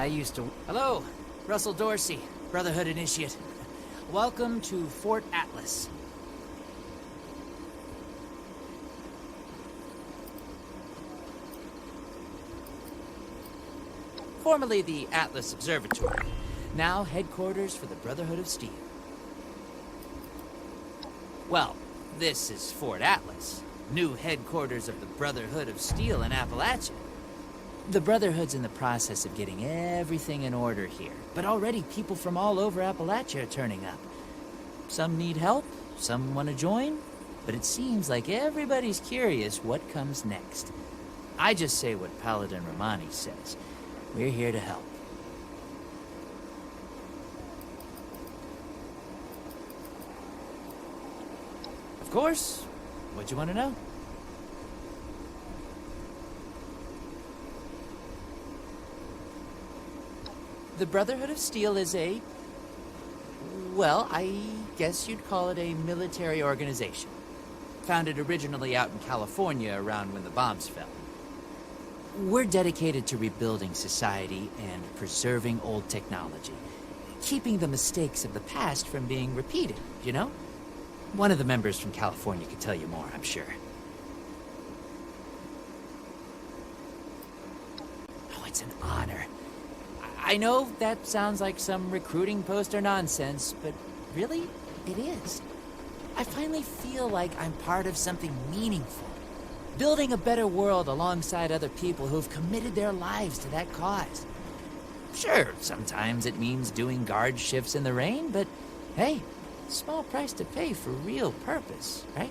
I used to... Hello, Russell Dorsey, Brotherhood Initiate. Welcome to Fort Atlas. Formerly the Atlas Observatory, now headquarters for the Brotherhood of Steel. Well, this is Fort Atlas, new headquarters of the Brotherhood of Steel in Appalachia. The Brotherhood's in the process of getting everything in order here, but already people from all over Appalachia are turning up. Some need help, some want to join, but it seems like everybody's curious what comes next. I just say what Paladin Romani says. We're here to help. Of course. What you want to know? The Brotherhood of Steel is a... well, I guess you'd call it a military organization. Founded originally out in California around when the bombs fell. We're dedicated to rebuilding society and preserving old technology. Keeping the mistakes of the past from being repeated, you know? One of the members from California could tell you more, I'm sure. Oh, it's an honor. I know that sounds like some recruiting poster nonsense, but really, it is. I finally feel like I'm part of something meaningful. Building a better world alongside other people who've committed their lives to that cause. Sure, sometimes it means doing guard shifts in the rain, but hey, small price to pay for real purpose, right?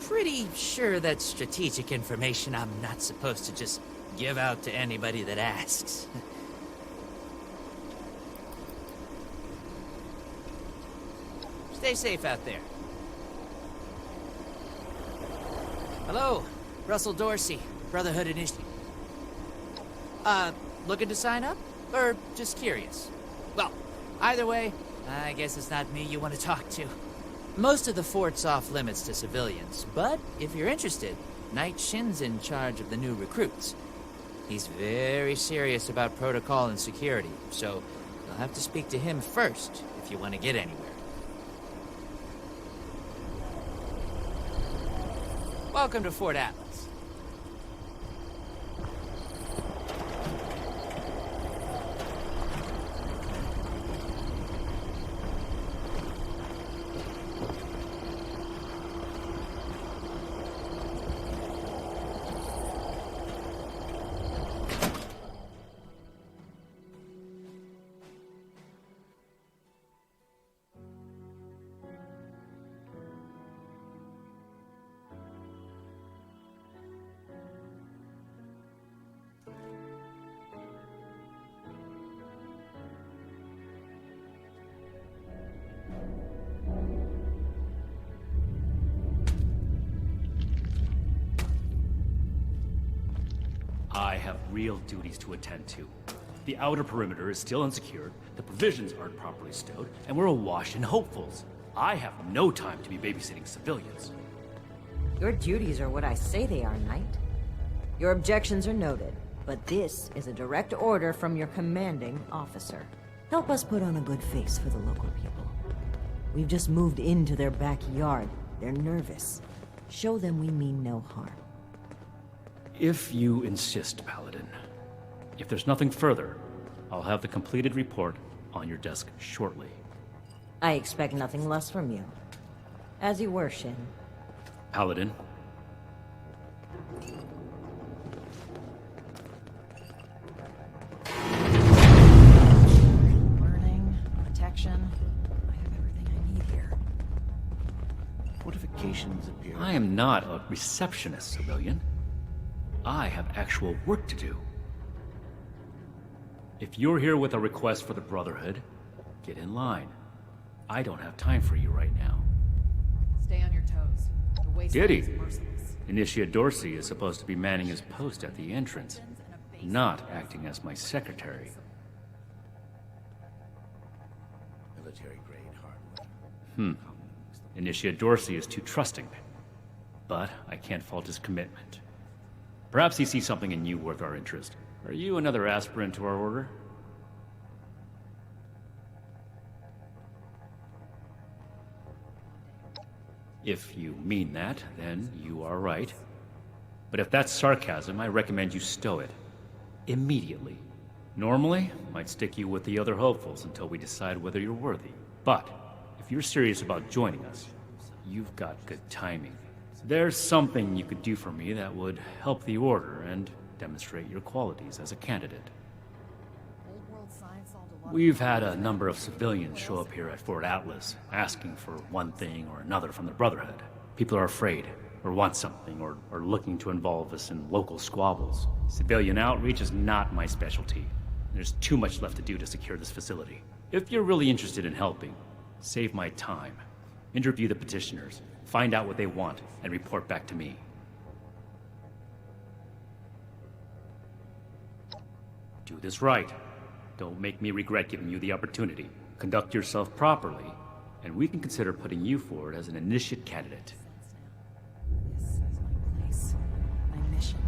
Pretty sure that's strategic information I'm not supposed to just give out to anybody that asks. Stay safe out there. Hello, Russell Dorsey, Brotherhood Initiative. Looking to sign up? Or just curious? Well, either way, I guess it's not me you want to talk to. Most of the fort's off limits to civilians, but if you're interested, Knight Shin's in charge of the new recruits. He's very serious about protocol and security, so you'll have to speak to him first if you want to get anywhere. Welcome to Fort Atlas. I have real duties to attend to. The outer perimeter is still unsecured, the provisions aren't properly stowed, and we're awash in hopefuls. I have no time to be babysitting civilians. Your duties are what I say they are, Knight. Your objections are noted, but this is a direct order from your commanding officer. Help us put on a good face for the local people. We've just moved into their backyard. They're nervous. Show them we mean no harm. If you insist, Paladin. If there's nothing further, I'll have the completed report on your desk shortly. I expect nothing less from you. As you were, Shin. Paladin. Learning, protection. I have everything I need here. Fortifications appear. I am not a receptionist, civilian. I have actual work to do. If you're here with a request for the Brotherhood, get in line. I don't have time for you right now. Stay on your toes. The wasteland Did is he? merciless. Initiate Dorsey is supposed to be manning his post at the entrance, not acting as my secretary. Military grade hardware. Initiate Dorsey is too trusting, but I can't fault his commitment. Perhaps he sees something in you worth our interest. Are you another aspirant to our order? If you mean that, then you are right. But if that's sarcasm, I recommend you stow it. Immediately. Normally, I'd stick you with the other hopefuls until we decide whether you're worthy. But, if you're serious about joining us, you've got good timing. There's something you could do for me that would help the Order and demonstrate your qualities as a candidate. Old world science solved a lot of We've had a number of civilians show up here at Fort Atlas, asking for one thing or another from the Brotherhood. People are afraid, or want something, or are looking to involve us in local squabbles. Civilian outreach is not my specialty. There's too much left to do to secure this facility. If you're really interested in helping, save my time. Interview the petitioners, find out what they want, and report back to me. Do this right. Don't make me regret giving you the opportunity. Conduct yourself properly, and we can consider putting you forward as an initiate candidate. this is my place. My mission.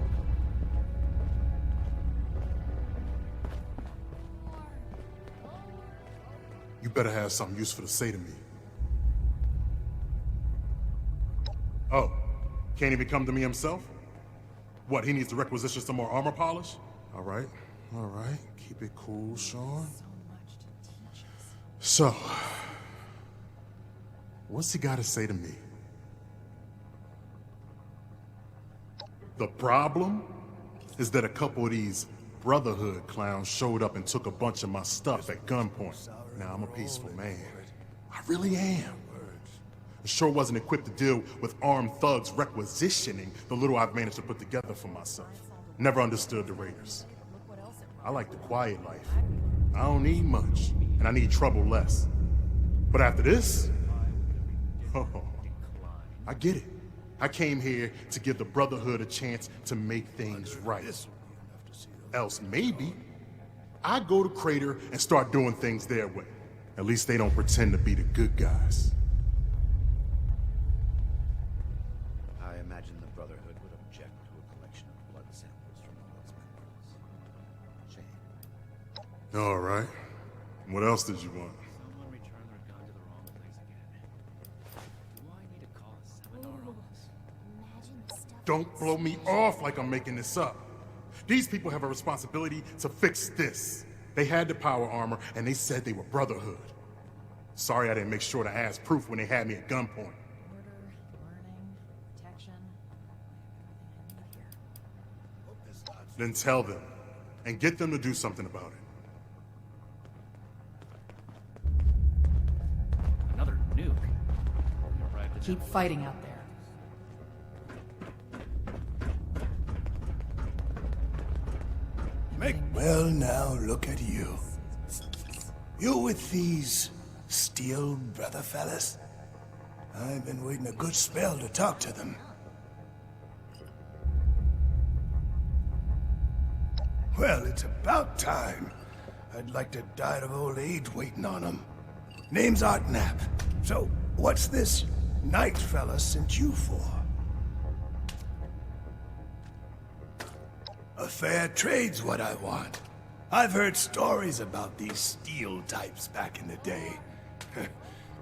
You better have something useful to say to me. Oh, can't even come to me himself? What, he needs to requisition some more armor polish? All right. Keep it cool, Sean. So much to teach us. So, what's he got to say to me? The problem is that a couple of these Brotherhood clowns showed up and took a bunch of my stuff at gunpoint. Now, I'm a peaceful man. I really am. I sure wasn't equipped to deal with armed thugs requisitioning the little I've managed to put together for myself. Never understood the Raiders. Look what else it I like the quiet life. I don't need much, and I need trouble less. But after this, oh, I get it. I came here to give the Brotherhood a chance to make things right. Else maybe I'd go to Crater and start doing things their way. At least they don't pretend to be the good guys. I imagine the Brotherhood would object to a collection of blood samples from all its members. Shame. All right. What else did you want? Someone returned their gun to the wrong place again. Do I need to call a seminar on this? Don't blow me off like I'm making this up. These people have a responsibility to fix this. They had the power armor, and they said they were Brotherhood. Sorry I didn't make sure to ask proof when they had me at gunpoint. Order, learning, protection. I have everything I need here. Then tell them, and get them to do something about it. Another nuke. We arrived at Keep fighting out there. Well, now look at you. You with these steel brother fellas? I've been waiting a good spell to talk to them. Well, it's about time. I'd like to die of old age waiting on them. Name's Artnap. So, what's this knight fella sent you for? A fair trade's what I want. I've heard stories about these steel types back in the day.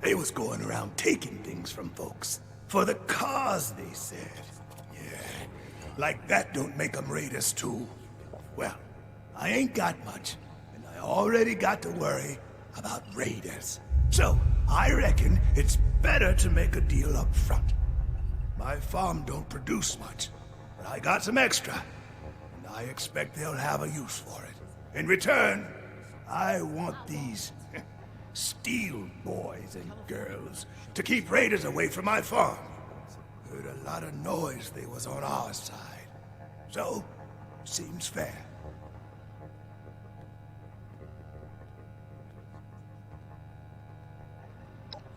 They was going around taking things from folks. For the cause, they said. Yeah, like that don't make them raiders too. Well, I ain't got much, and I already got to worry about raiders. So, I reckon it's better to make a deal up front. My farm don't produce much, but I got some extra. I expect they'll have a use for it. In return, I want these steel boys and girls to keep raiders away from my farm. Heard a lot of noise they was on our side. So, seems fair.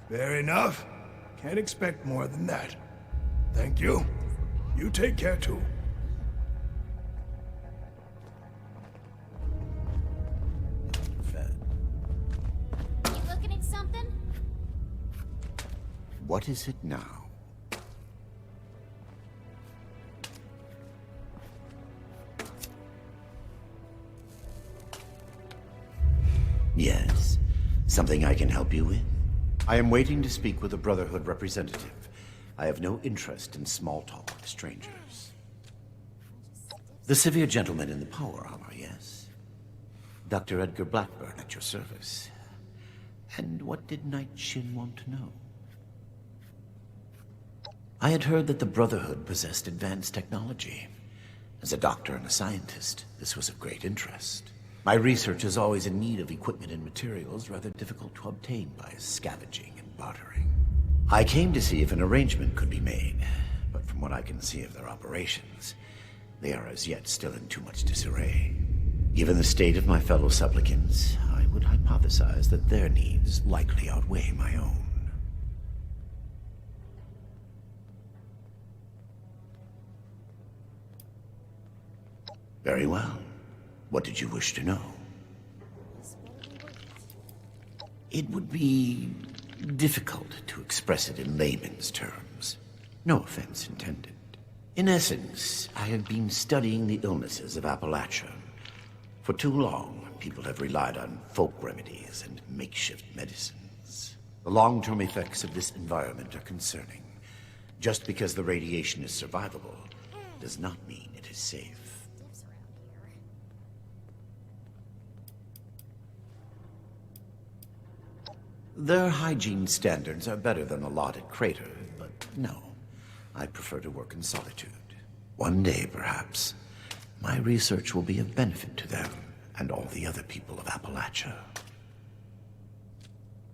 Fair enough. Can't expect more than that. Thank you. You take care too. Looking at something? What is it now? Something I can help you with? I am waiting to speak with a Brotherhood representative. I have no interest in small talk with strangers. The severe gentleman in the power armor, yes? Dr. Edgar Blackburn at your service. And what did Knight Shin want to know? I had heard that the Brotherhood possessed advanced technology. As a doctor and a scientist, this was of great interest. My research is always in need of equipment and materials rather difficult to obtain by scavenging and bartering. I came to see if an arrangement could be made, but from what I can see of their operations, they are as yet still in too much disarray. Given the state of my fellow supplicants, I would hypothesize that their needs likely outweigh my own. Very well. What did you wish to know? It would be difficult to express it in layman's terms. No offense intended. In essence, I have been studying the illnesses of Appalachia. For too long, people have relied on folk remedies and makeshift medicines. The long-term effects of this environment are concerning. Just because the radiation is survivable does not mean it is safe. Their hygiene standards are better than a lot at Crater, but no. I prefer to work in solitude. One day, perhaps, my research will be of benefit to them and all the other people of Appalachia.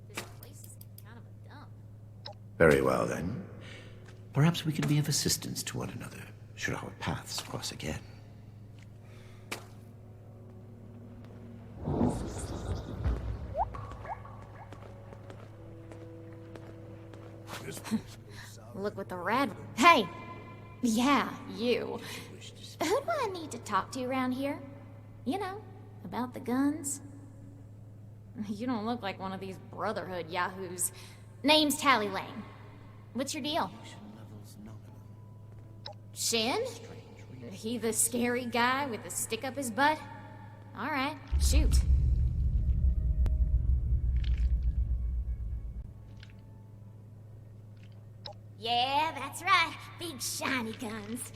This place is kind of a dump. Very well, then. Perhaps we can be of assistance to one another, should our paths cross again. Look what the rad. Hey! Yeah, you. Who do I need to talk to around here? You know, about the guns? You don't look like one of these Brotherhood yahoos. Name's Tally Lane. What's your deal? Shin? He the scary guy with the stick up his butt? Alright, shoot. Yeah, that's right. Big shiny guns.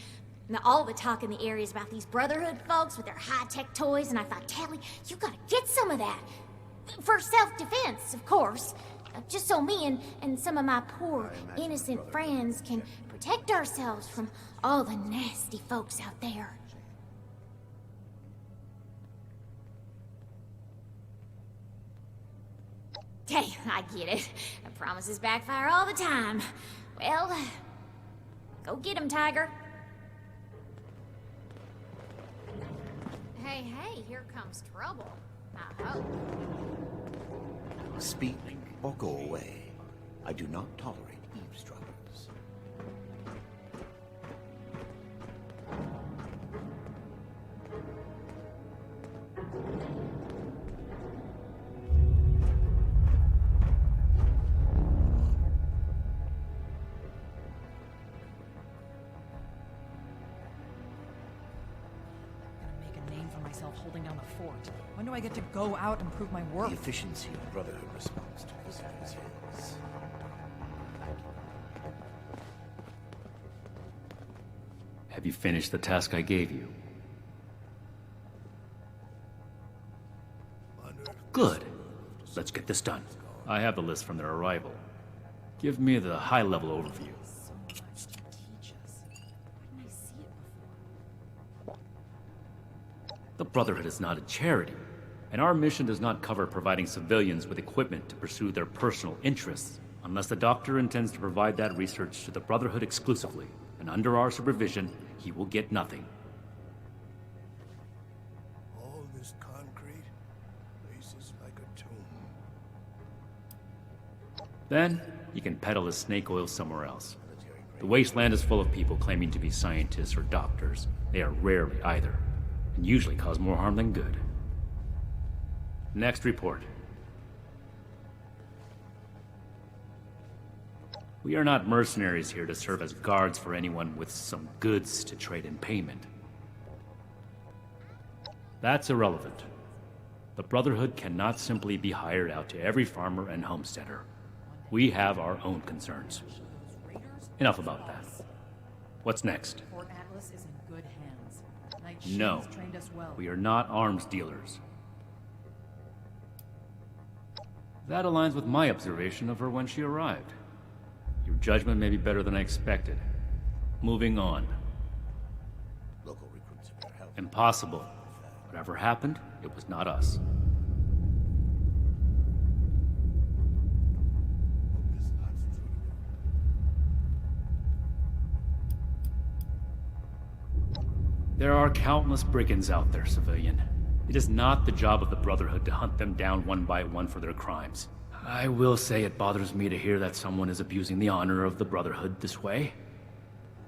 Now, all the talk in the area is about these Brotherhood folks with their high-tech toys, and I thought, Tally, you gotta get some of that. For self-defense, of course. Just so me and some of my poor, innocent friends can protect ourselves from all the nasty folks out there. Hey, I get it. Promises backfire all the time. Well, go get him, Tiger. Hey, here comes trouble. I hope. Speak or go away. I do not tolerate eavesdroppers. Holding down the fort. When do I get to go out and prove my worth? The efficiency of Brotherhood response to visitors is... Have you finished the task I gave you? Good. Let's get this done. I have the list from their arrival. Give me the high-level overview. So much to teach us. Why didn't I see it before? The Brotherhood is not a charity, and our mission does not cover providing civilians with equipment to pursue their personal interests, unless the Doctor intends to provide that research to the Brotherhood exclusively, and under our supervision, he will get nothing. All this concrete, place is like a tomb. Then, he can peddle his snake oil somewhere else. The wasteland is full of people claiming to be scientists or doctors. They are rarely either, and usually cause more harm than good. Next report. We are not mercenaries here to serve as guards for anyone with some goods to trade in payment. That's irrelevant. The Brotherhood cannot simply be hired out to every farmer and homesteader. We have our own concerns. Enough about that. What's next? Fort Atlas is in good hands. Knight No, Shinn's trained us well. we are not arms dealers. That aligns with my observation of her when she arrived. Your judgment may be better than I expected. Moving on. Local recruits of their help. Impossible. Whatever happened, it was not us. There are countless brigands out there, civilian. It is not the job of the Brotherhood to hunt them down one by one for their crimes. I will say it bothers me to hear that someone is abusing the honor of the Brotherhood this way.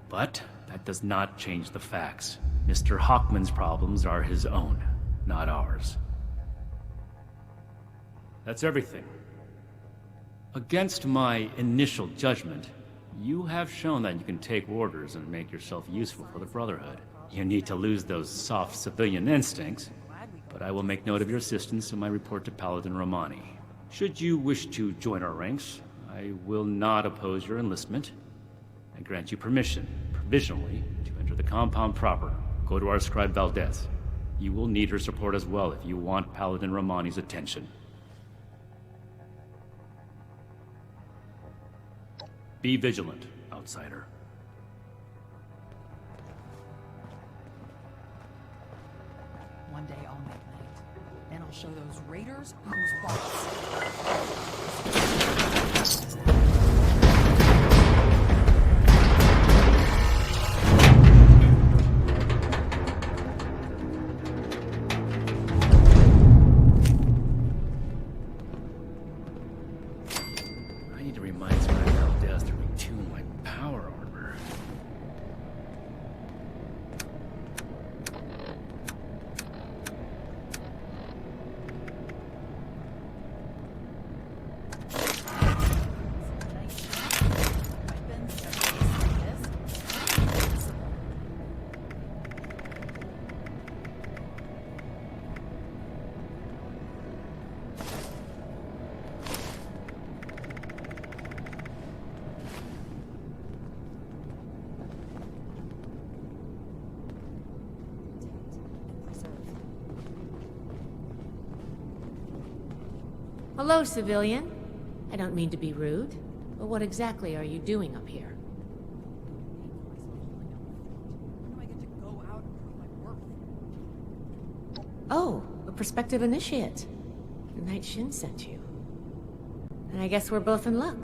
But that does not change the facts. Mr. Hockman's problems are his own, not ours. That's everything. Against my initial judgment, you have shown that you can take orders and make yourself useful for the Brotherhood. You need to lose those soft civilian instincts, but I will make note of your assistance in my report to Paladin Romani. Should you wish to join our ranks, I will not oppose your enlistment. I grant you permission, provisionally, to enter the compound proper. Go to our scribe Valdez. You will need her support as well if you want Paladin Romani's attention. Be vigilant, outsider. One day I'll make Knight. Then I'll show those raiders who's boss. I need to remind Scribe Valdez to retune my power armor. Hello, civilian. I don't mean to be rude, but what exactly are you doing up here? When do I get to go out and prove my worth? Oh, a prospective initiate. Knight Shin sent you. And I guess we're both in luck.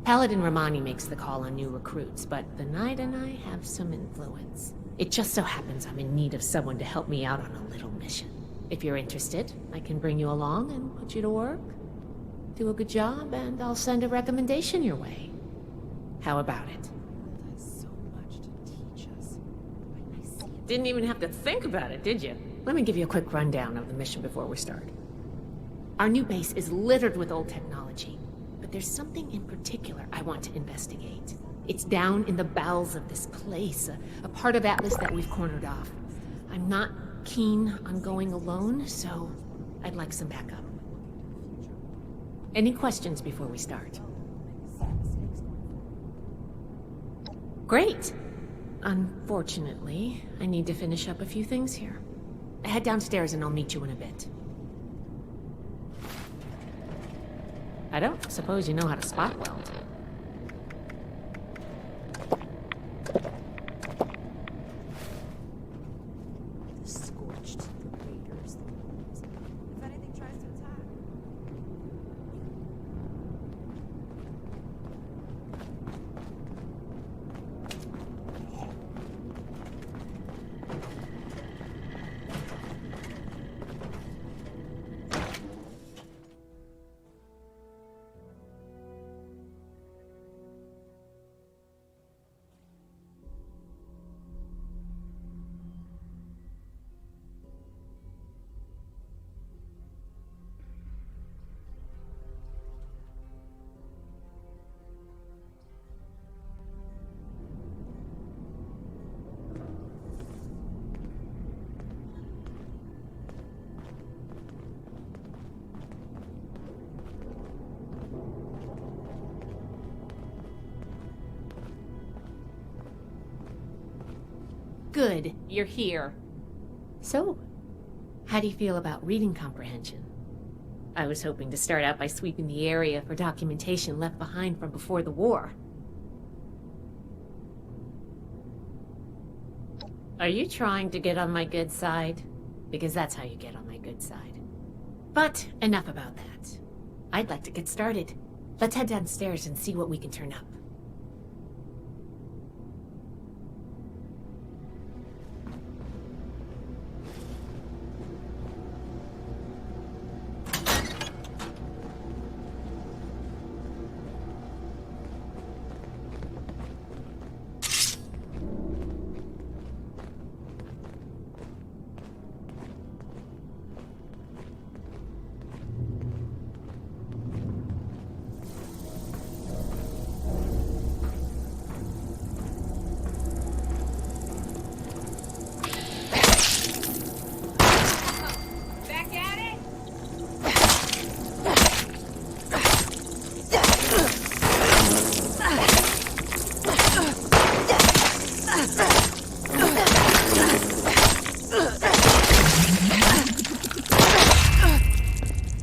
Paladin Romani makes the call on new recruits, but the Knight and I have some influence. It just so happens I'm in need of someone to help me out on a little mission. If you're interested, I can bring you along and put you to work. Do a good job, and I'll send a recommendation your way. How about it? World has so much to teach us. When I see it, Didn't even have to think about it, did you? Let me give you a quick rundown of the mission before we start. Our new base is littered with old technology, but there's something in particular I want to investigate. It's down in the bowels of this place, a part of Atlas that we've cornered off. I'm not keen on going alone, so I'd like some backup. Any questions before we start? Great! Unfortunately, I need to finish up a few things here. Head downstairs and I'll meet you in a bit. I don't suppose you know how to spot weld. Scorched the raiders. if anything tries to attack. Good, you're here. So, how do you feel about reading comprehension? I was hoping to start out by sweeping the area for documentation left behind from before the war. Are you trying to get on my good side? Because that's how you get on my good side. But enough about that. I'd like to get started. Let's head downstairs and see what we can turn up.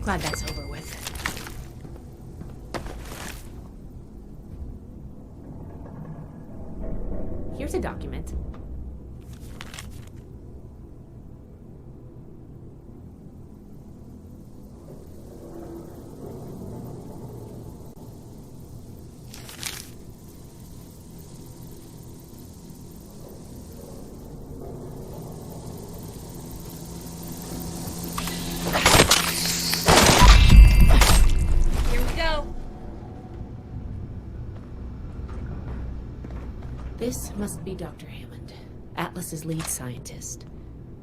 Glad that's over with. Here's a document. This must be Dr. Hammond, Atlas's lead scientist.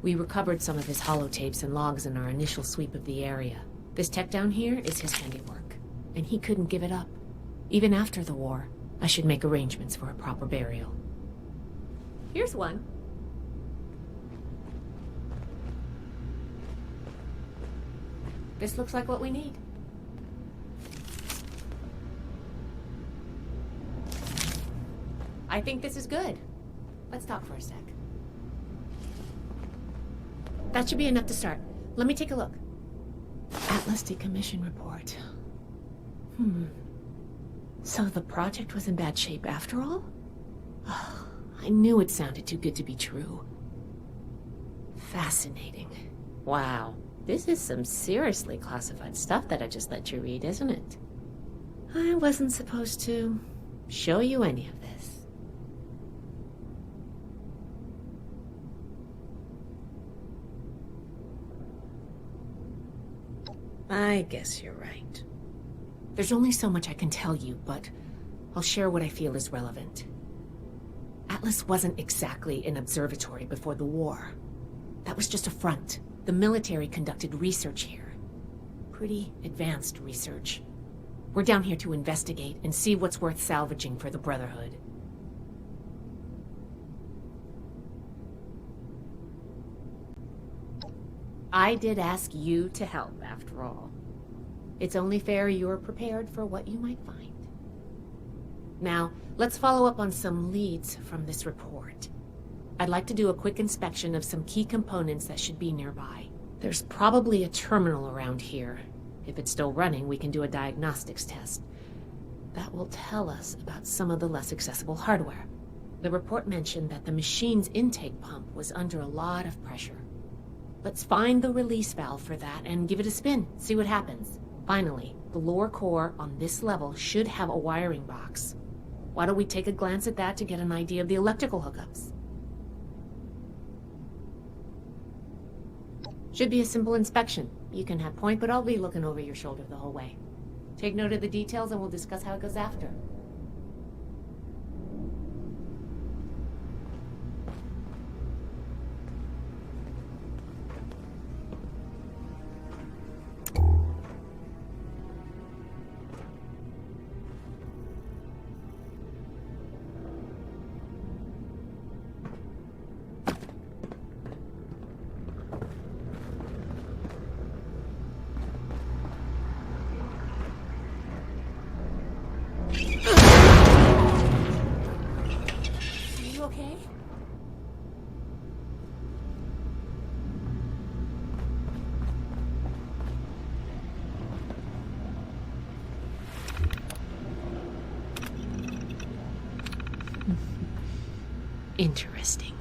We recovered some of his holotapes and logs in our initial sweep of the area. This tech down here is his handiwork, and he couldn't give it up. Even after the war, I should make arrangements for a proper burial. Here's one. This looks like what we need. I think this is good. Let's talk for a sec. That should be enough to start. Let me take a look. Atlas decommission report. So the project was in bad shape after all? Oh, I knew it sounded too good to be true. Fascinating. Wow. This is some seriously classified stuff that I just let you read, isn't it? I wasn't supposed to show you any of this. I guess you're right. There's only so much I can tell you, but I'll share what I feel is relevant. Atlas wasn't exactly an observatory before the war. That was just a front. The military conducted research here. Pretty advanced research. We're down here to investigate and see what's worth salvaging for the Brotherhood. I did ask you to help, after all. It's only fair you're prepared for what you might find. Now, let's follow up on some leads from this report. I'd like to do a quick inspection of some key components that should be nearby. There's probably a terminal around here. If it's still running, we can do a diagnostics test. That will tell us about some of the less accessible hardware. The report mentioned that the machine's intake pump was under a lot of pressure. Let's find the release valve for that and give it a spin, see what happens. Finally, the lower core on this level should have a wiring box. Why don't we take a glance at that to get an idea of the electrical hookups? Should be a simple inspection. You can have point, but I'll be looking over your shoulder the whole way. Take note of the details and we'll discuss how it goes after. Interesting.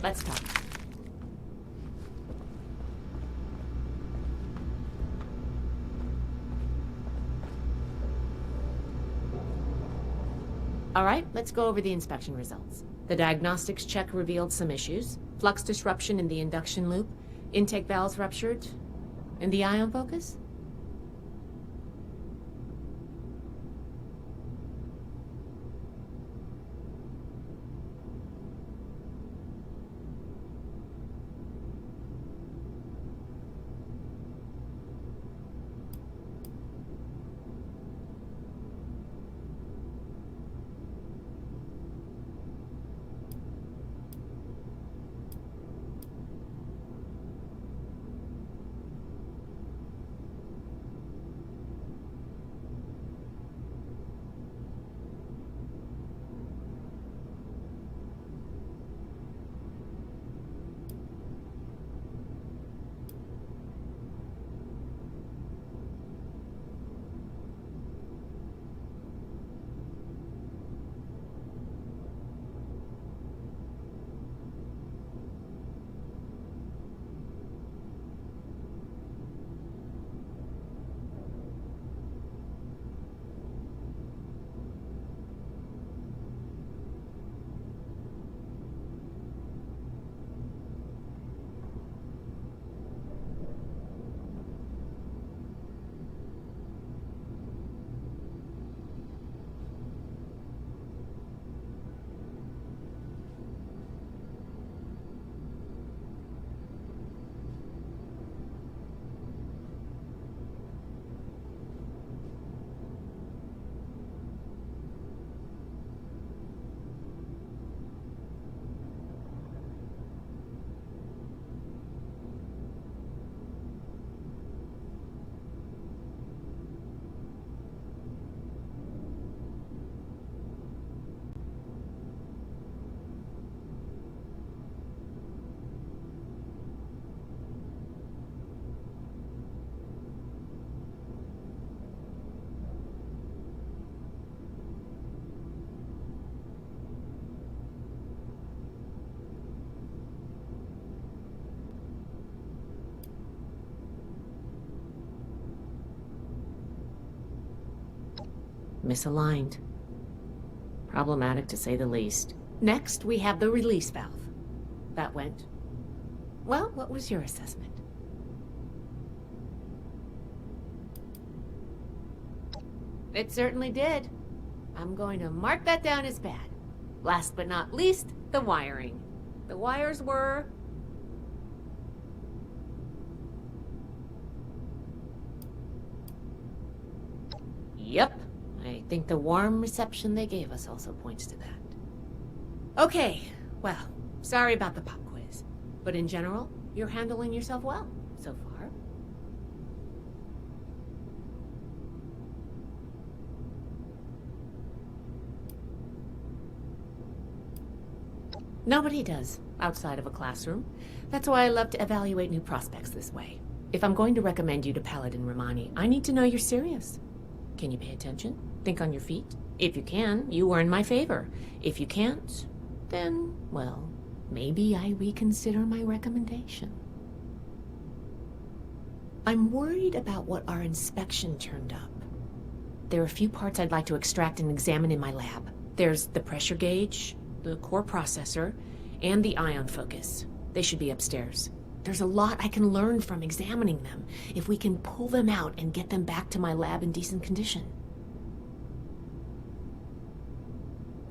Let's talk. All right, let's go over the inspection results. The diagnostics check revealed some issues. Flux disruption in the induction loop, intake valves ruptured, and the ion focus? Misaligned. Problematic to say the least. Next, we have the release valve. That went... Well, what was your assessment? It certainly did. I'm going to mark that down as bad. Last but not least, the wiring. The wires were... Yep. I think the warm reception they gave us also points to that. Okay, well, sorry about the pop quiz. But in general, you're handling yourself well, so far. Nobody does, outside of a classroom. That's why I love to evaluate new prospects this way. If I'm going to recommend you to Paladin Romani, I need to know you're serious. Can you pay attention? Think on your feet? If you can, you are in my favor. If you can't, then, well, maybe I reconsider my recommendation. I'm worried about what our inspection turned up. There are a few parts I'd like to extract and examine in my lab. There's the pressure gauge, the core processor, and the ion focus. They should be upstairs. There's a lot I can learn from examining them if we can pull them out and get them back to my lab in decent condition.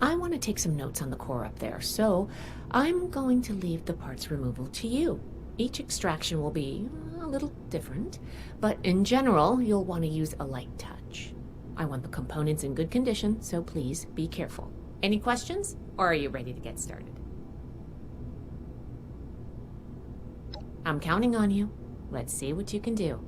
I want to take some notes on the core up there, so I'm going to leave the parts removal to you. Each extraction will be a little different, but in general, you'll want to use a light touch. I want the components in good condition, so please be careful. Any questions, or are you ready to get started? I'm counting on you. Let's see what you can do.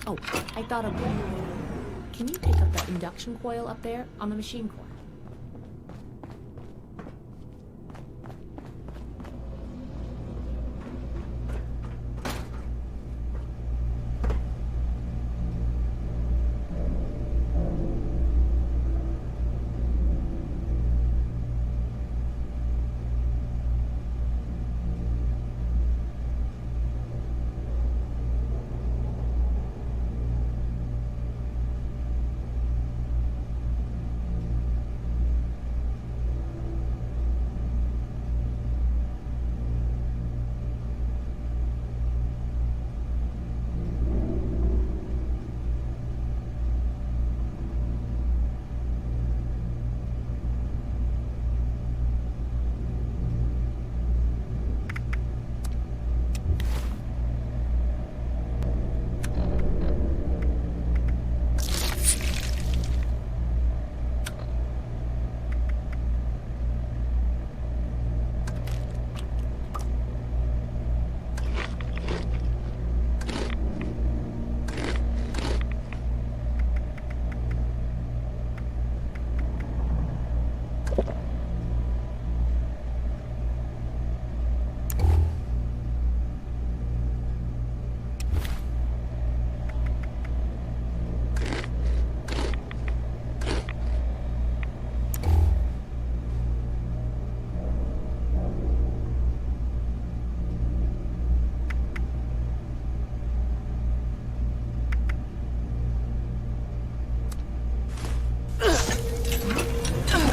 Oh, I thought of one. Can you pick up that induction coil up there on the machine core?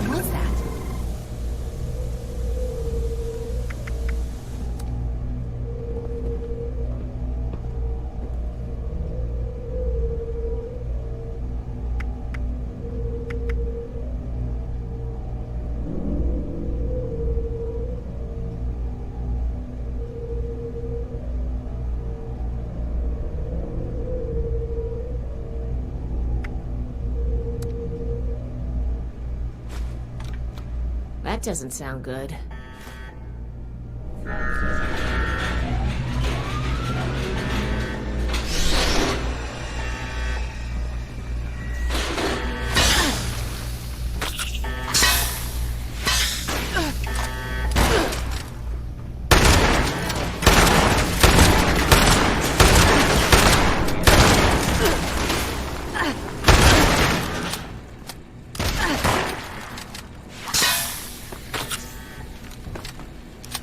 What's that? That doesn't sound good.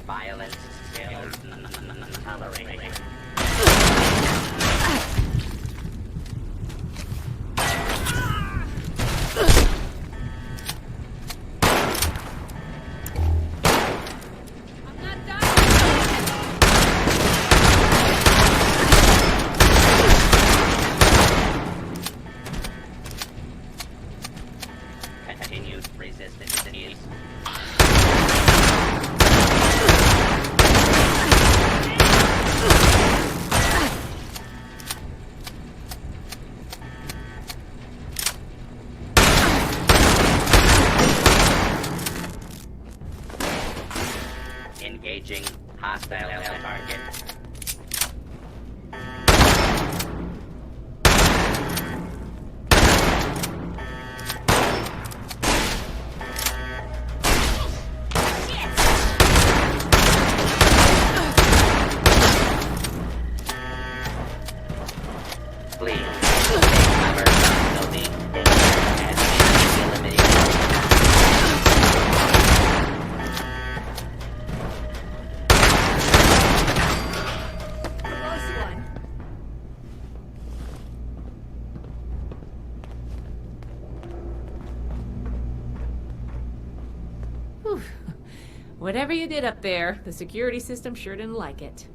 Violence still tolerated. Continued resistance is engaging hostile target. Please, cover building has been eliminated. Whew. Whatever you did up there, the security system sure didn't like it.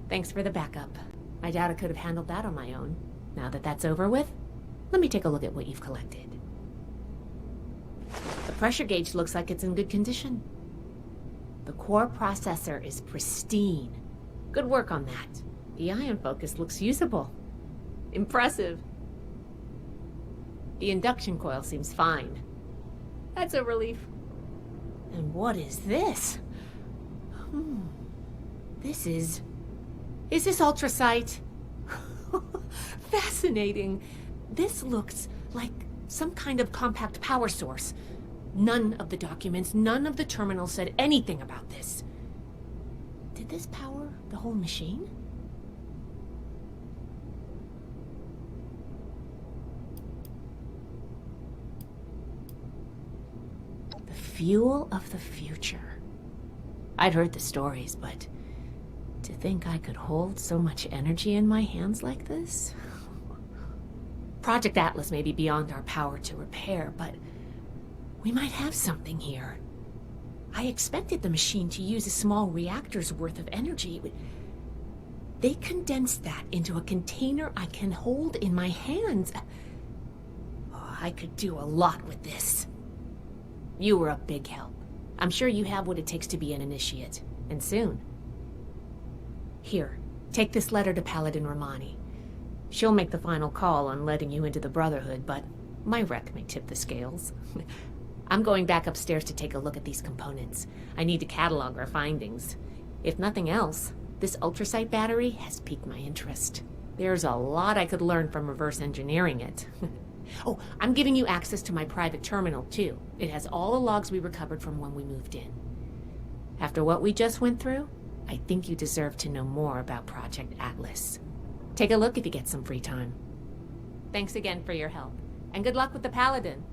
Thanks for the backup. I doubt I could have handled that on my own. Now that that's over with, let me take a look at what you've collected. The pressure gauge looks like it's in good condition. The core processor is pristine. Good work on that. The ion focus looks usable. Impressive. The induction coil seems fine. That's a relief. And what is this? This is... Is this ultrasight? Fascinating. fascinating. This looks like some kind of compact power source. None of the documents, none of the terminals said anything about this. Did this power the whole machine? The fuel of the future. I'd heard the stories, but to think I could hold so much energy in my hands like this? Project Atlas may be beyond our power to repair, but we might have something here. I expected the machine to use a small reactor's worth of energy. They condensed that into a container I can hold in my hands. Oh, I could do a lot with this. You were a big help. I'm sure you have what it takes to be an initiate, and soon. Here, take this letter to Paladin Romani. She'll make the final call on letting you into the Brotherhood, but my wreck may tip the scales. I'm going back upstairs to take a look at these components. I need to catalog our findings. If nothing else, this ultrasight battery has piqued my interest. There's a lot I could learn from reverse engineering it. Oh, I'm giving you access to my private terminal, too. It has all the logs we recovered from when we moved in. After what we just went through, I think you deserve to know more about Project Atlas. Take a look if you get some free time. Thanks again for your help, and good luck with the Paladin.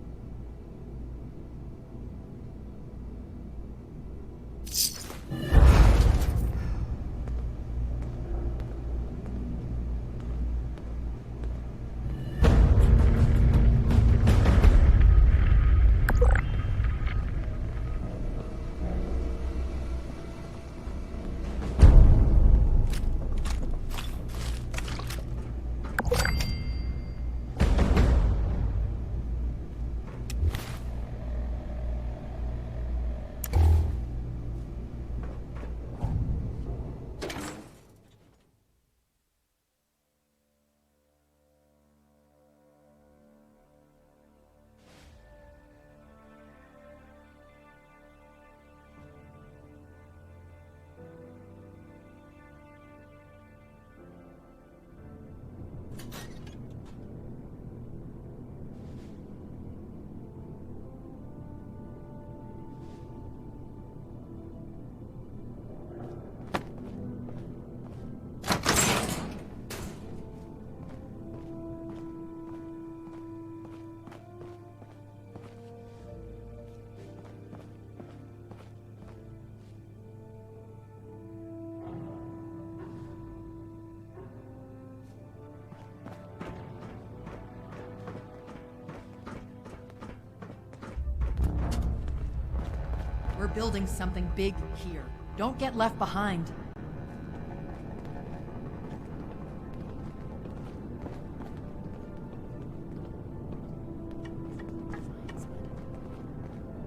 We're building something big here. Don't get left behind.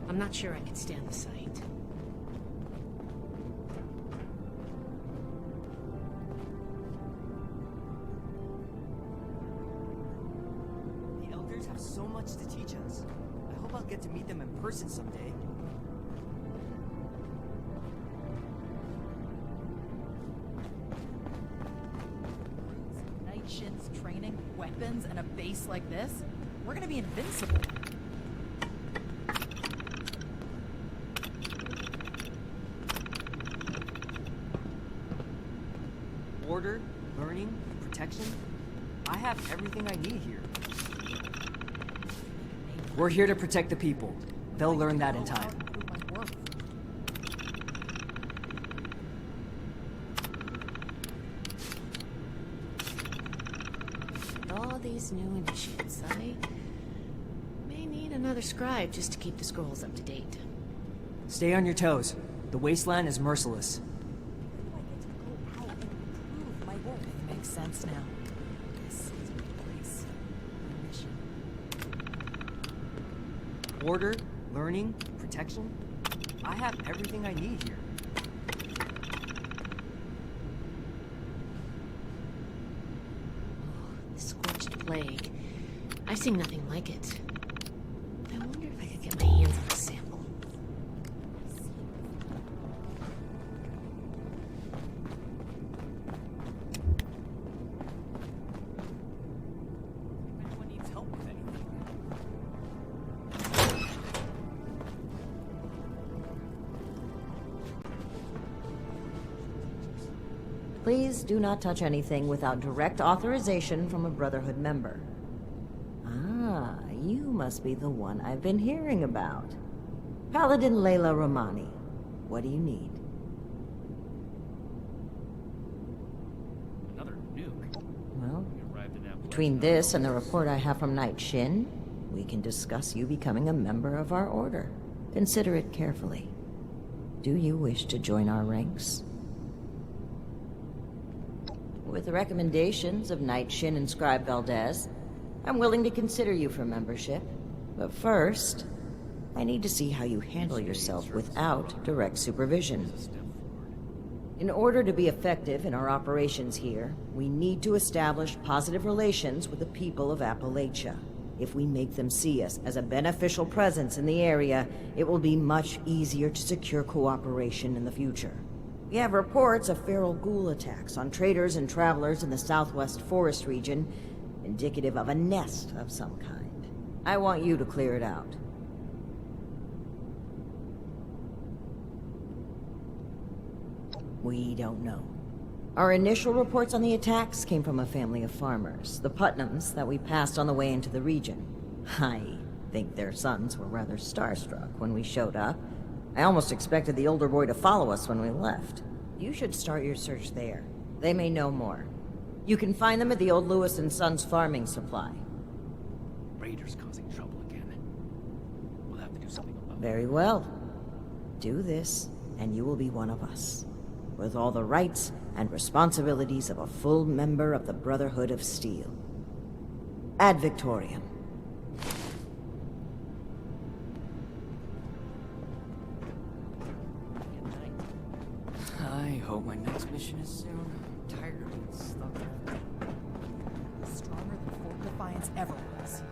I'm not sure I could stand the sight. The elders have so much to teach us. I hope I'll get to meet them in person someday. Night shins, training, weapons, and a base like this? We're gonna be invincible. Order, learning, protection. I have everything I need here. We're here to protect the people. They'll learn that in time. With all these new initiates, I may need another scribe just to keep the scrolls up to date. Stay on your toes. The wasteland is merciless. Makes sense now. This is a place. Mission. Order, learning, protection. I have everything I need here. The scorched plague. I've seen nothing like it. I wonder if I could get my hands on a sample. help with anything. Please do not touch anything without direct authorization from a Brotherhood member. Ah, you must be the one I've been hearing about. Paladin Layla Romani. What do you need? Another nuke. Well, We arrived in Appalachia. between this and the report I have from Knight Shin, we can discuss you becoming a member of our order. Consider it carefully. Do you wish to join our ranks? With the recommendations of Knight Shin and Scribe Valdez, I'm willing to consider you for membership. But first, I need to see how you handle yourself without direct supervision. In order to be effective in our operations here, we need to establish positive relations with the people of Appalachia. If we make them see us as a beneficial presence in the area, it will be much easier to secure cooperation in the future. We have reports of feral ghoul attacks on traders and travelers in the southwest forest region, indicative of a nest of some kind. I want you to clear it out. We don't know. Our initial reports on the attacks came from a family of farmers, the Putnams, that we passed on the way into the region. I think their sons were rather starstruck when we showed up. I almost expected the older boy to follow us when we left. You should start your search there. They may know more. You can find them at the old Lewis and Sons farming supply. Raiders causing trouble again. We'll have to do something about it. Very well. Do this, and you will be one of us, with all the rights and responsibilities of a full member of the Brotherhood of Steel. Ad Victoriam. I hope my next mission is soon. I'm tired of being stuck there. Stronger than Fort Defiance ever was.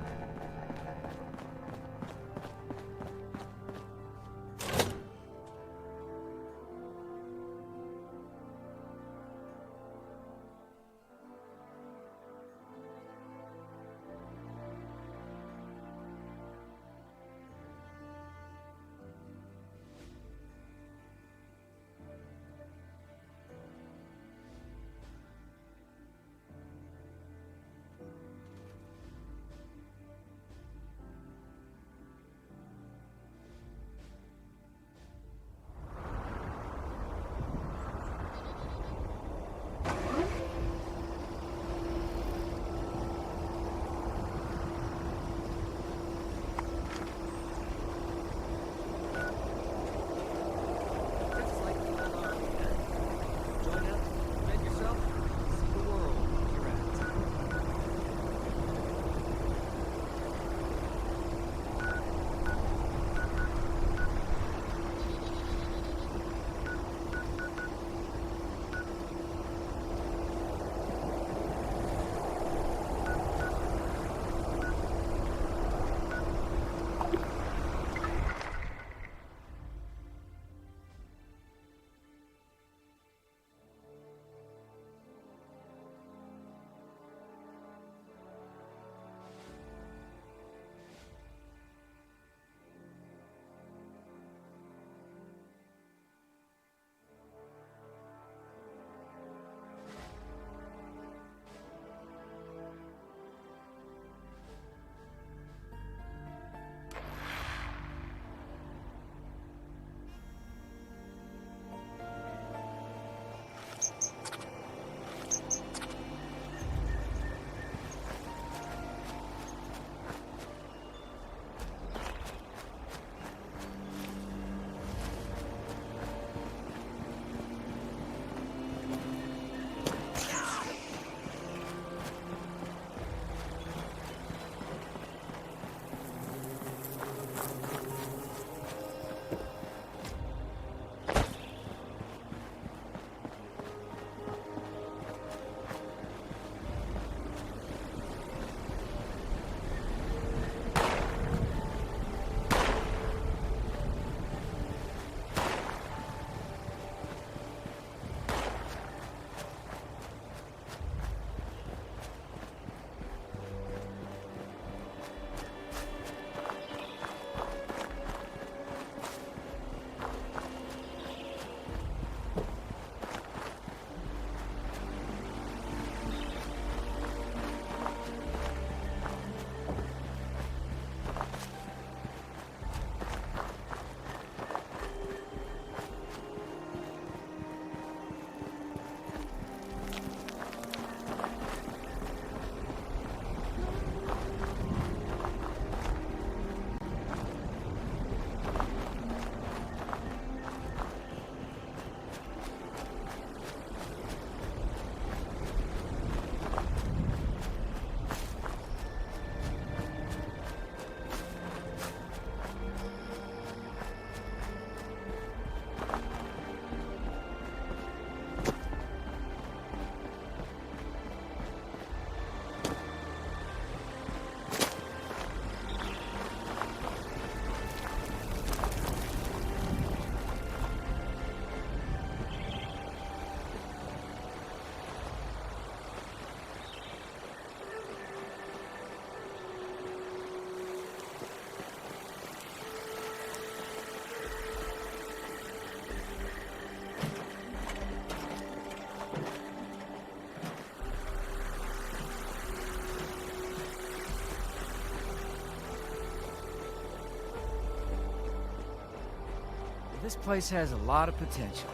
This place has a lot of potential.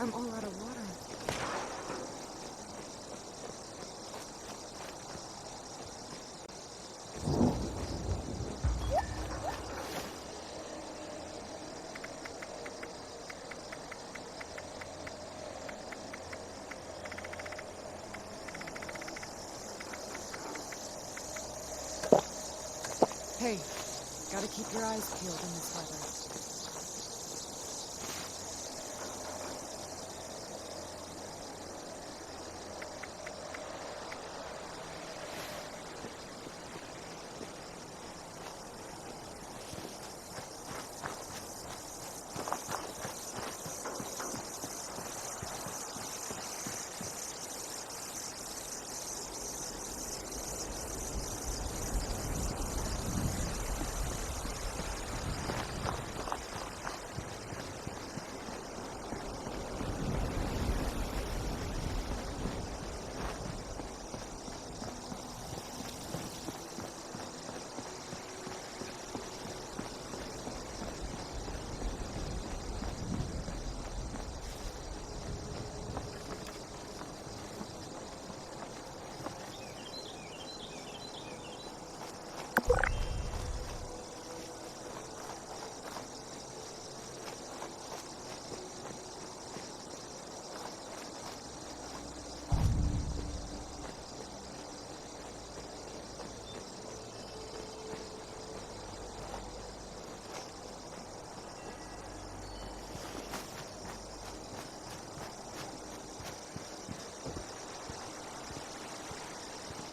I'm all out of water. Hey, Gotta keep your eyes peeled in this weather.